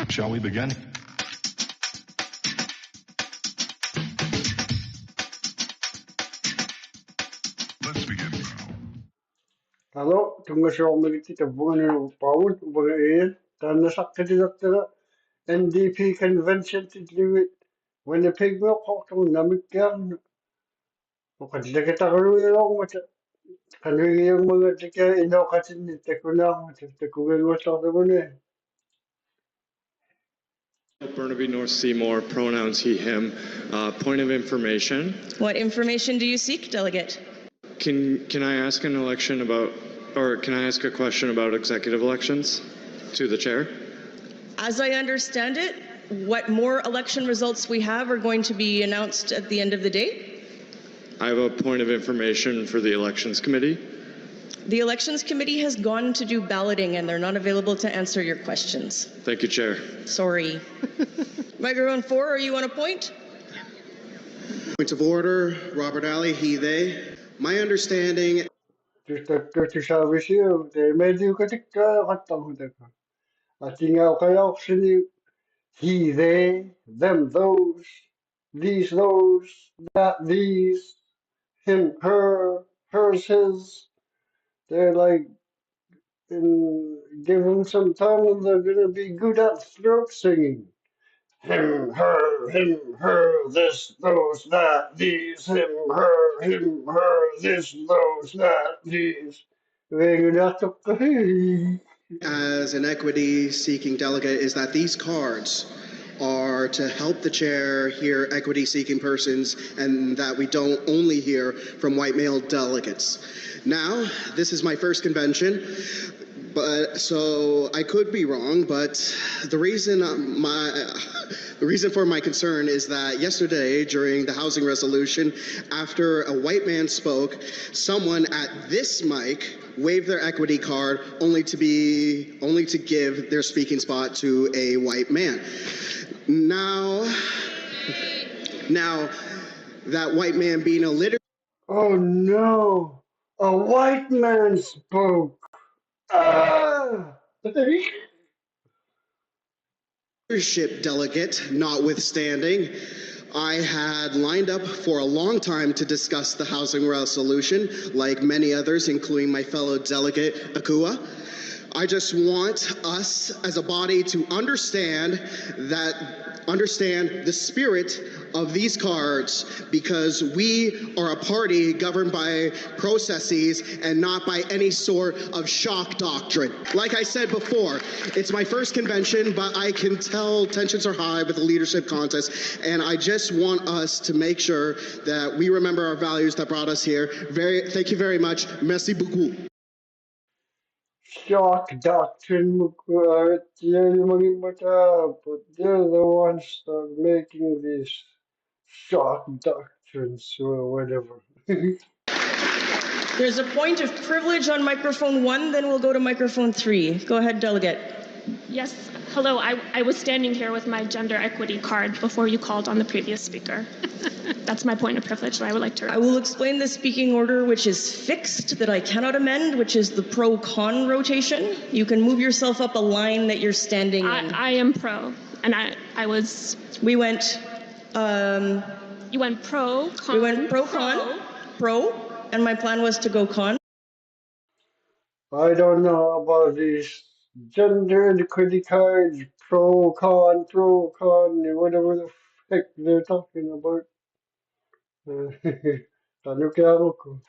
Shall we begin? Let's begin now. Hello, tungasyoomiliti tabugan pawut ubaga tanasakati NDP convention tidliwit Winnipeg mo kokong namikyan ukadlakatakaruyo mata kanuyong mga tika inaw kasin ni tekuna tekugan mo sa tabune. Burnaby North Seymour, pronouns he, him. Point of information. What information do you seek, Delegate? Can I ask an election about, or can I ask a question about executive elections to the chair? As I understand it, what more election results we have are going to be announced at the end of the day. I have a point of information for the elections committee. The elections committee has gone to do balloting and they're not available to answer your questions. Thank you, Chair. Sorry. Microphone 4, are you on a point? Point of order, Robert Alley, he, they. My understanding. Tusawisyo, te medyo katika katang teka. Atingaw kayo sini he, they, them, those, these, those, that, these, him, her, hers, his. They're like, give them some time and they're going to be good at throat singing. Him, her, this, those, that, these, him, her, this, those, that, these. As an equity-seeking delegate, is that these cards are to help the chair hear equity-seeking persons and that we don't only hear from white male delegates. Now, this is my first convention, but so I could be wrong, but the reason for my concern is that yesterday during the housing resolution, after a white man spoke, someone at this mic waved their equity card only to give their speaking spot to a white man. Now that white man being a Oh no, a white man spoke. Ah! leadership delegate notwithstanding, I had lined up for a long time to discuss the housing resolution, like many others, including my fellow delegate, Akua. I just want us as a body to understand the spirit of these cards, because we are a party governed by processes and not by any sort of shock doctrine. Like I said before, it's my first convention, but I can tell tensions are high with the leadership contest, and I just want us to make sure that we remember our values that brought us here. Thank you very much. Merci beaucoup. Shock doctrine, but they're the ones that are making these shock doctrines or whatever. There's a point of privilege on microphone 1, then we'll go to microphone 3. Go ahead, Delegate. Yes, hello. I was standing here with my gender equity card before you called on the previous speaker. That's my point of privilege that I would like to raise. I will explain the speaking order, which is fixed, that I cannot amend, which is the pro-con rotation. You can move yourself up a line that you're standing in. I am pro, and I was... We went... You went pro, con, we went pro-con, pro, and my plan was to go con. I don't know about these gender equity cards, pro-con, whatever the heck they're talking about. Tanukya ako.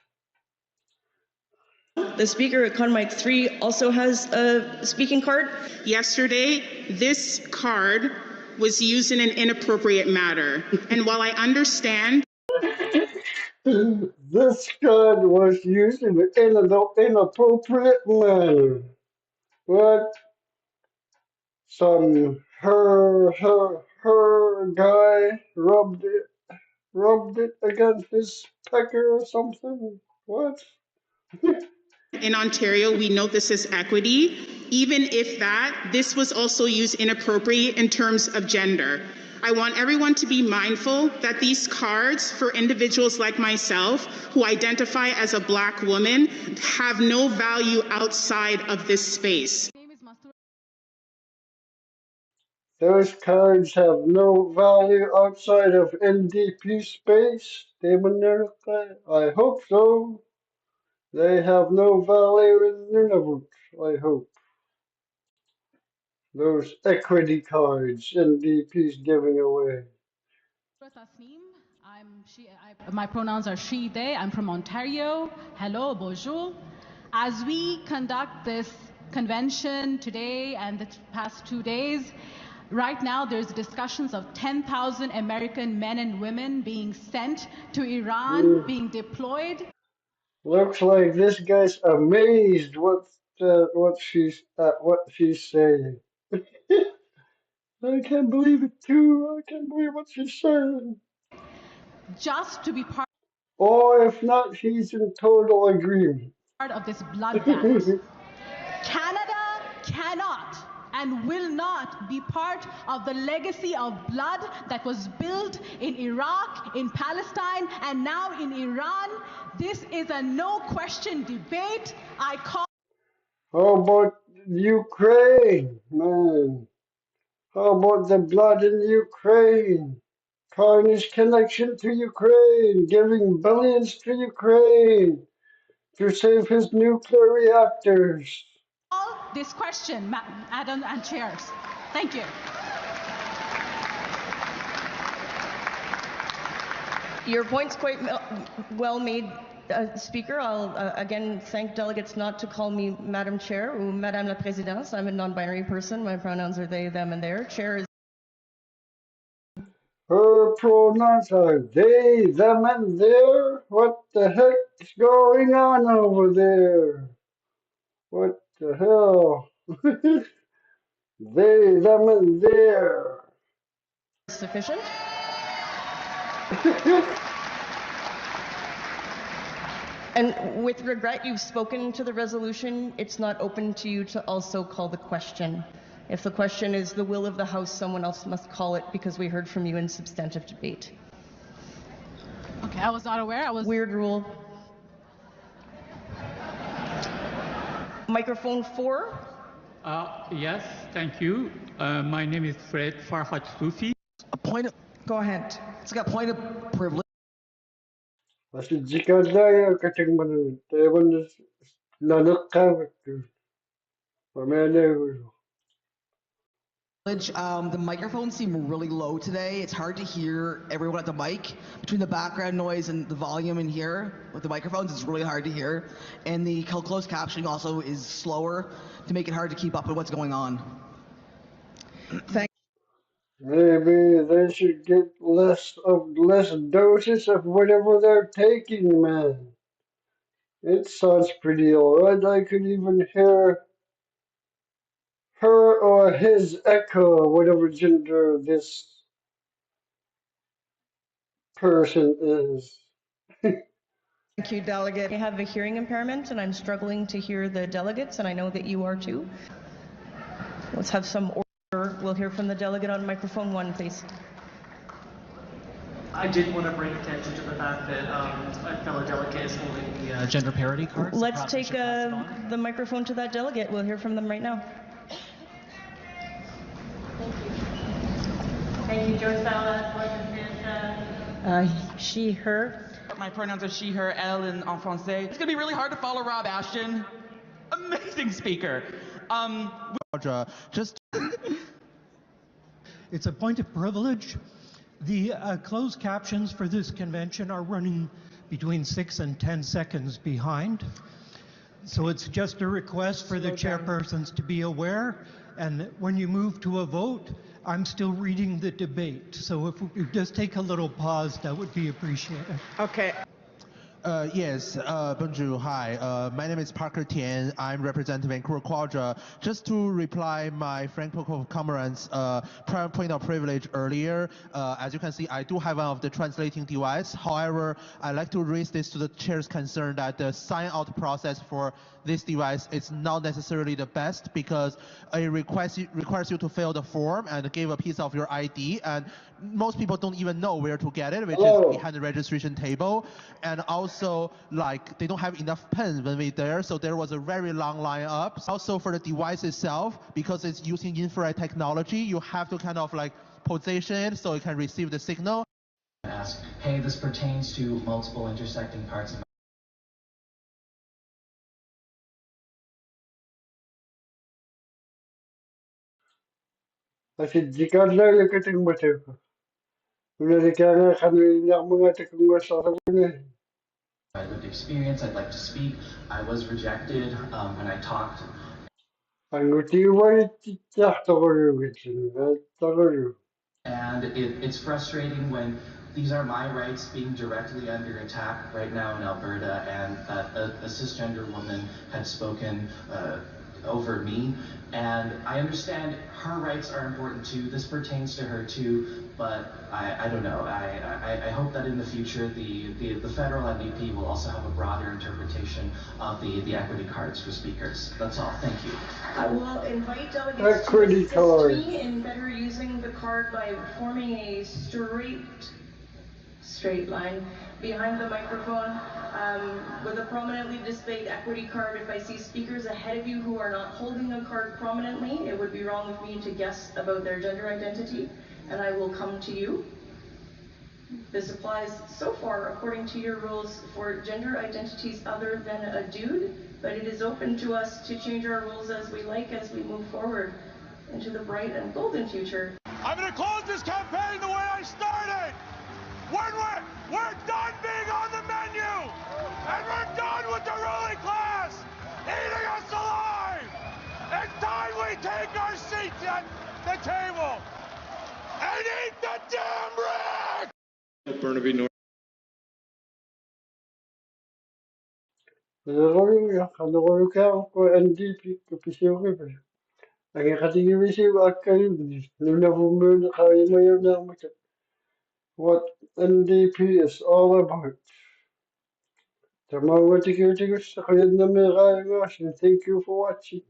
The speaker at Con Mic 3 also has a speaking card. Yesterday, this card was used in an inappropriate manner. And while I understand... This card was used in an inappropriate manner. What? Some her guy rubbed it against his pecker or something. What? In Ontario, we know this is equity. Even if this was also used inappropriately in terms of gender. I want everyone to be mindful that these cards for individuals like myself who identify as a Black woman have no value outside of this space. Those cards have no value outside of NDP space, Demoralizing. I hope so. They have no value in Nunavut, I hope. Those equity cards NDP's giving away. My pronouns are she, they. I'm from Ontario. Hello, bonjour. As we conduct this convention today and the past 2 days, right now there's discussions of 10,000 American men and women being sent to Iran, being deployed. Looks like this guy's amazed what she's saying. I can't believe it too. I can't believe what she's saying. Just to be part Or if not, he's in total agreement. of this bloodbath. Canada cannot and will not be part of the legacy of blood that was built in Iraq, in Palestine, and now in Iran. This is a no-question debate. I call. How about Ukraine, man? How about the blood in Ukraine? Carney's connection to Ukraine, giving billions to Ukraine to save his nuclear reactors. This question, Madam and Chairs. Thank you. Your point's quite well made, Speaker. I'll again thank delegates not to call me Madam Chair or Madame la Présidente. I'm a non-binary person. My pronouns are they, them, and their. Chair is. Her pronouns are they, them, and their. What the heck's going on over there? What the hell? They, them, and their. Sufficient. And with regret, you've spoken to the resolution. It's not open to you to also call the question. If the question is the will of the House, someone else must call it because we heard from you in substantive debate. Okay, I was not aware. Weird rule. Microphone 4. Yes, thank you. My name is Fred Farhat Sufi. Go ahead. It's got point of privilege. Masijikadaya katingman teban nanakawak. The microphones seem really low today. It's hard to hear everyone at the mic. Between the background noise and the volume in here with the microphones, it's really hard to hear. And the closed captioning also is slower to make it hard to keep up with what's going on. Maybe they should get less doses of whatever they're taking, man. It sounds pretty alright. I could even hear her or his echo, whatever gender this person is. Thank you, delegate. I have a hearing impairment and I'm struggling to hear the delegates, and I know that you are too. Let's have some order. We'll hear from the delegate on microphone 1, please. I did want to bring attention to the fact that a fellow delegate is holding the gender parity card. Let's take the microphone to that delegate. We'll hear from them right now. Thank you, Joe Sala. She, her. My pronouns are she, her, elle, and en français. It's going to be really hard to follow Rob Ashton. Amazing speaker. It's a point of privilege. The closed captions for this convention are running between 6 and 10 seconds behind. So it's just a request for the chairpersons to be aware. And when you move to a vote, I'm still reading the debate. So if we just take a little pause, that would be appreciated. Okay. Yes, bonjour, hi. My name is Parker Tian. I'm representing Vancouver Quadra. Just to reply my Franco comrades' prior point of privilege earlier, as you can see, I do have one of the translating device. However, I'd like to raise this to the chair's concern that the sign-out process for this device is not necessarily the best because it requires you to fill the form and give a piece of your ID, and most people don't even know where to get it, which is behind the registration table. And also, like, they don't have enough pens when we're there, so there was a very long line up. Also, for the device itself, because it's using infrared technology, you have to kind of like position it so it can receive the signal. Ask, hey, this pertains to multiple intersecting parts of Kasi jika lang nakating mata ko. Wala kaya kami na mga takong sa kanila. my lived experience. I'd like to speak. I was rejected when I talked. Ang utiway tiyak takoyo gitsin. Takoyo. And it's frustrating when these are my rights being directly under attack right now in Alberta, and that a cisgender woman had spoken over me. And I understand her rights are important too. This pertains to her too, but I don't know. I hope that in the future the federal MVP will also have a broader interpretation of the equity cards for speakers. That's all. Thank you. I will invite delegates to assist me in better using the card by forming a straight line behind the microphone with a prominently displayed equity card. If I see speakers ahead of you who are not holding a card prominently, it would be wrong of me to guess about their gender identity, and I will come to you. This applies so far, according to your rules, for gender identities other than a dude, but it is open to us to change our rules as we like as we move forward into the bright and golden future. I'm going to close this campaign the way I started. We're done being on the menu, and we're done with the ruling class eating us alive. It's time we take our seats at the table and eat the damn rat. Burnaby North. Takoyo ko NDP kapisiyo ko ba. Ang katigivisi akayo nuna bumuna kaya mayo na mata. What NDP is all about. Tama wa tikiyo sa kaya na may kaya. Thank you for watching.